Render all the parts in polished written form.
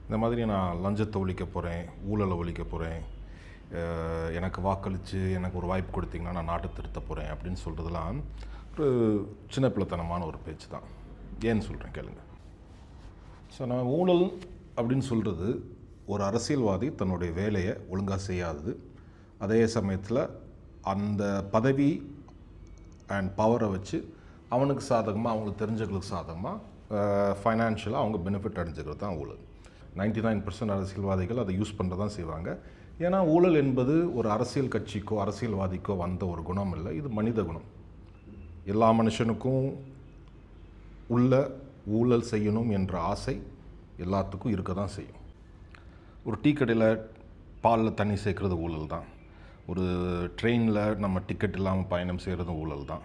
இந்த மாதிரி நான் லஞ்சத்தை ஒழிக்க போகிறேன், ஊழலை ஒழிக்க போகிறேன், எனக்கு வாக்களித்து எனக்கு ஒரு வாய்ப்பு கொடுத்தீங்கன்னா நான் நாட்டை திருத்த போகிறேன் அப்படின்னு சொல்கிறதுலாம் ஒரு சின்ன பிள்ளைத்தனமான ஒரு பேச்சு தான். ஏன்னு சொல்கிறேன் கேளுங்க. ஸோ நான் ஊழல் அப்படின்னு சொல்கிறது ஒரு அரசியல்வாதி தன்னுடைய வேலையை ஒழுங்காக செய்யாதது, அதே சமயத்தில் அந்த பதவி அண்ட் பவரை வச்சு அவனுக்கு சாதகமாக அவங்களுக்கு தெரிஞ்சவங்களுக்கு சாதகமாக ஃபைனான்ஷியலாக அவங்க பெனிஃபிட் அடைஞ்சிக்கிறது தான் ஊழல். 99% அரசியல்வாதிகள் அதை யூஸ் பண்ணுறது தான் செய்வாங்க. ஏன்னா ஊழல் என்பது ஒரு அரசியல் கட்சிக்கோ அரசியல்வாதிக்கோ வந்த ஒரு குணம் இல்லை, இது மனித குணம். எல்லா மனுஷனுக்கும் உள்ள ஊழல் செய்யணும் என்ற ஆசை எல்லாத்துக்கும் இருக்க தான் செய்யும். ஒரு டீ கடையில் பாலில் தண்ணி சேர்க்குறது ஊழல் தான். ஒரு ட்ரெயினில் நம்ம டிக்கெட் இல்லாமல் பயணம் செய்கிறது ஊழல் தான்.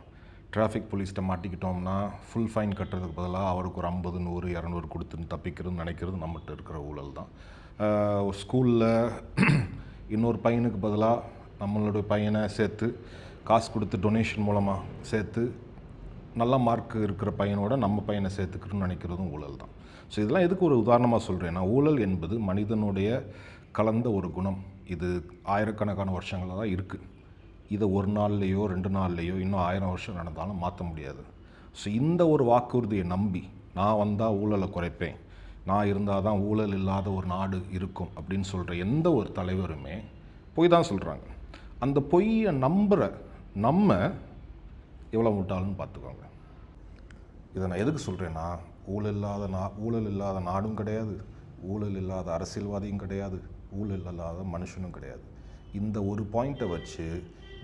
டிராஃபிக் போலீஸ்கிட்ட மாட்டிக்கிட்டோம்னா ஃபுல் ஃபைன் கட்டுறதுக்கு பதிலாக அவருக்கு ஒரு 50, 100, 200 கொடுத்துன்னு தப்பிக்கிறது நினைக்கிறது நம்மகிட்ட இருக்கிற ஊழல் தான். ஒரு ஸ்கூலில் இன்னொரு பையனுக்கு பதிலாக நம்மளுடைய பையனை சேர்த்து காசு கொடுத்து டொனேஷன் மூலமாக சேர்த்து நல்ல மார்க் இருக்கிற பையனோட நம்ம பையனை சேர்த்துக்கணும்னு நினைக்கிறதும் ஊழல் தான். ஸோ இதெல்லாம் எதுக்கு ஒரு உதாரணமாக சொல்கிறேன்னா, ஊழல் என்பது மனிதனுடைய கலந்த ஒரு குணம். இது ஆயிரக்கணக்கான வருஷங்களாக தான் இருக்குது. இதை ஒரு நாள்லேயோ 2 நாள்லேயோ இன்னும் 1000 வருஷம் நடந்தாலும் மாற்ற முடியாது. ஸோ இந்த ஒரு வாக்குறுதியை நம்பி நான் வந்தால் ஊழலை குறைப்பேன், நான் இருந்தால் தான் ஊழல் இல்லாத ஒரு நாடு இருக்கும் அப்படின்னு சொல்கிற எந்த ஒரு தலைவருமே பொய் தான் சொல்கிறாங்க. அந்த பொய்யை நம்புகிற நம்ம எவ்வளோ முட்டாள்னு பார்த்துக்கோங்க. இதை நான் எதுக்கு சொல்கிறேன்னா, ஊழல் இல்லாத நாடும் கிடையாது, ஊழல் இல்லாத அரசியல்வாதியும் கிடையாது, ஊழல் இல்லாத மனுஷனும் கிடையாது. இந்த ஒரு பாயிண்ட்டை வச்சு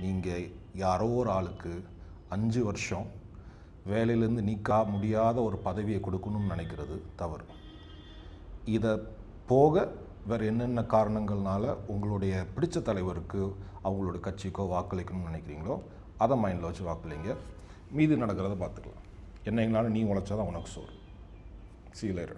நீங்கள் யாரோ ஒரு ஆளுக்கு 5 வருஷம் வேலையிலேருந்து நீக்க முடியாத ஒரு பதவியை கொடுக்கணும்னு நினைக்கிறது தவறு. இதை போக வேறு என்னென்ன காரணங்கள்னால உங்களுடைய பிடிச்ச தலைவருக்கு அவங்களோட கட்சிக்கோ வாக்களிக்கணும்னு நினைக்கிறீங்களோ அதை மைண்டில் வச்சு வாக்களிங்க. மீதி நடக்கிறத பார்த்துக்கலாம். என்னைங்களாலும் நீ உழைச்சாதான் உனக்கு சோறு. See you later.